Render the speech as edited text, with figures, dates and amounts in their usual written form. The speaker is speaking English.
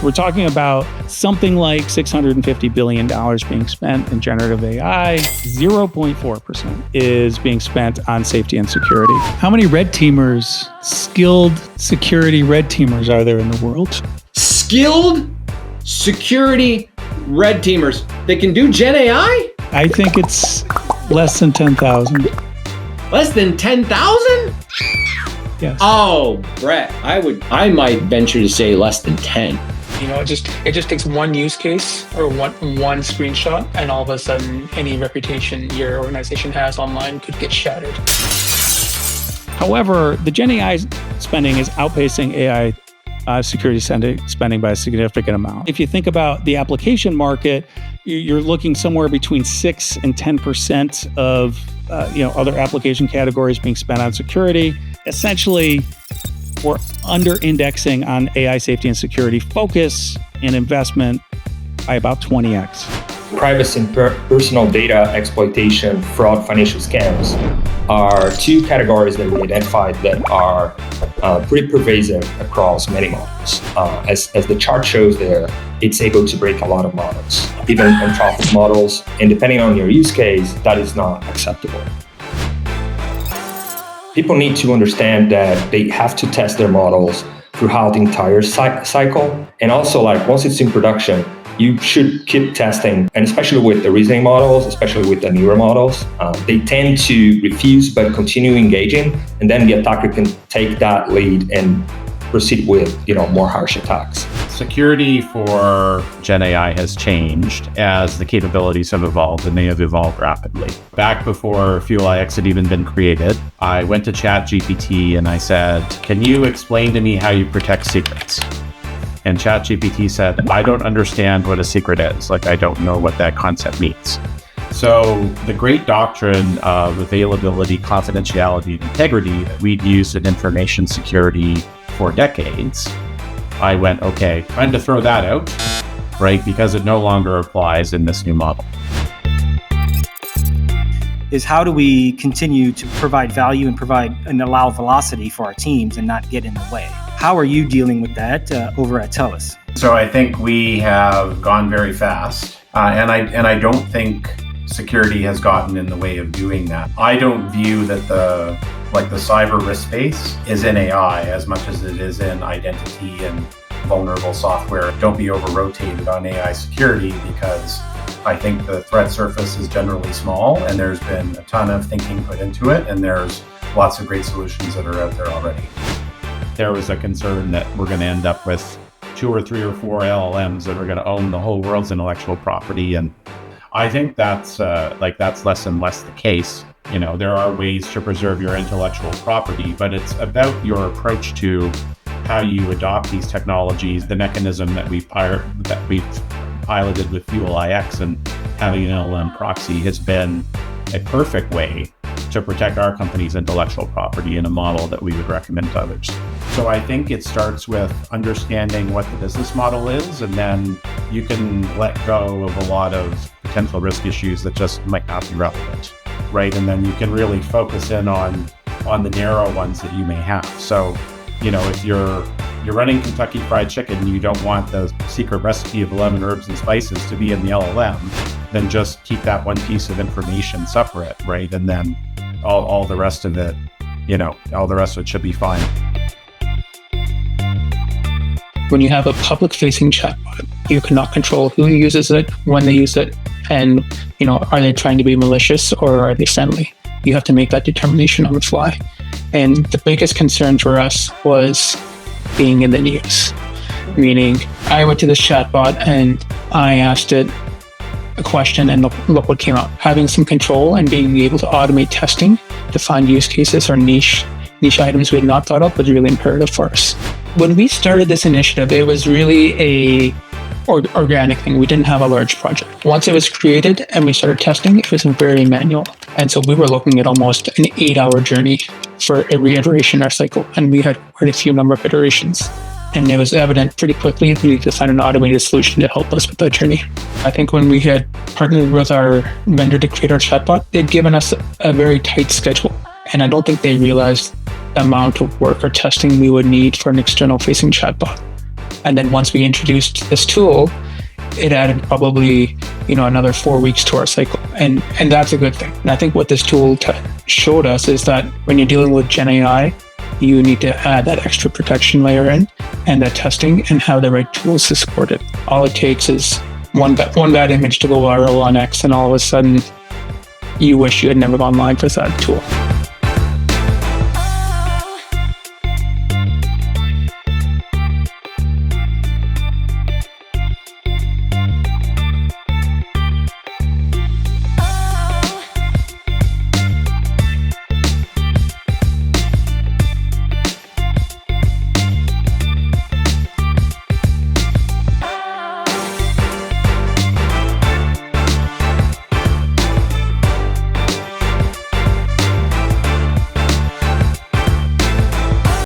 We're talking about something like $650 billion being spent in generative AI. 0.4% is being spent on safety and security. How many red teamers, skilled security red teamers are there in the world? Skilled security red teamers that can do GenAI? I think it's less than 10,000. Less than 10,000? Yes. Oh, Brett, I might venture to say less than 10. You know, it just takes one use case or one screenshot, and all of a sudden, any reputation your organization has online could get shattered. However, the GenAI spending is outpacing AI security spending by a significant amount. If you think about the application market, you're looking somewhere between 6 and 10% of other application categories being spent on security. Essentially, we're under-indexing on AI safety and security focus and investment by about 20x. Privacy and personal data exploitation, fraud, financial scams are two categories that we identified that are pretty pervasive across many models. As the chart shows there, it's able to break a lot of models, even anthropic models, and depending on your use case, that is not acceptable. People need to understand that they have to test their models throughout the entire cycle. And also, once it's in production, you should keep testing. And especially with the reasoning models, especially with the newer models, they tend to refuse but continue engaging. And then the attacker can take that lead and proceed with more harsh attacks. Security for GenAI has changed as the capabilities have evolved, and they have evolved rapidly. Back before FuelIX had even been created, I went to ChatGPT and I said, "Can you explain to me how you protect secrets?" And ChatGPT said, "I don't understand what a secret is. I don't know what that concept means." So the great doctrine of availability, confidentiality, and integrity that we'd used in information security for decades, I went, okay, time to throw that out, right? Because it no longer applies in this new model. Is how do we continue to provide value and allow velocity for our teams and not get in the way? How are you dealing with that over at TELUS? So I think we have gone very fast, and I don't think security has gotten in the way of doing that. I don't view that the cyber risk space is in AI as much as it is in identity and vulnerable software. Don't be over-rotated on AI security, because I think the threat surface is generally small and there's been a ton of thinking put into it, and there's lots of great solutions that are out there already. There was a concern that we're going to end up with 2 or 3 or 4 LLMs that are going to own the whole world's intellectual property, and I think that's less and less the case. There are ways to preserve your intellectual property, but it's about your approach to how you adopt these technologies. The mechanism that we've piloted with FuelIX and having an LLM proxy has been a perfect way to protect our company's intellectual property in a model that we would recommend to others. So I think it starts with understanding what the business model is, and then you can let go of a lot of potential risk issues that just might not be relevant, right? And then you can really focus in on the narrow ones that you may have. So, if you're running Kentucky Fried Chicken, you don't want the secret recipe of 11 herbs and spices to be in the LLM, then just keep that one piece of information separate, right? And then all the rest of it, all the rest of it should be fine. When you have a public-facing chatbot, you cannot control who uses it, when they use it, and are they trying to be malicious or are they friendly? You have to make that determination on the fly. And the biggest concern for us was being in the news. Meaning, I went to this chatbot and I asked it a question, and look what came out. Having some control and being able to automate testing to find use cases or niche items we had not thought of was really imperative for us. When we started this initiative, it was really a organic thing. We didn't have a large project. Once it was created and we started testing, it was very manual. And so we were looking at almost an 8-hour journey for every iteration in our cycle. And we had quite a few number of iterations. And it was evident pretty quickly we needed to find an automated solution to help us with that journey. I think when we had partnered with our vendor to create our chatbot, they'd given us a very tight schedule. And I don't think they realized the amount of work or testing we would need for an external facing chatbot. And then once we introduced this tool, it added probably, another 4 weeks to our cycle. And that's a good thing. And I think what this tool showed us is that when you're dealing with GenAI, you need to add that extra protection layer in and that testing and have the right tools to support it. All it takes is one bad image to go viral on X, and all of a sudden you wish you had never gone live with that tool.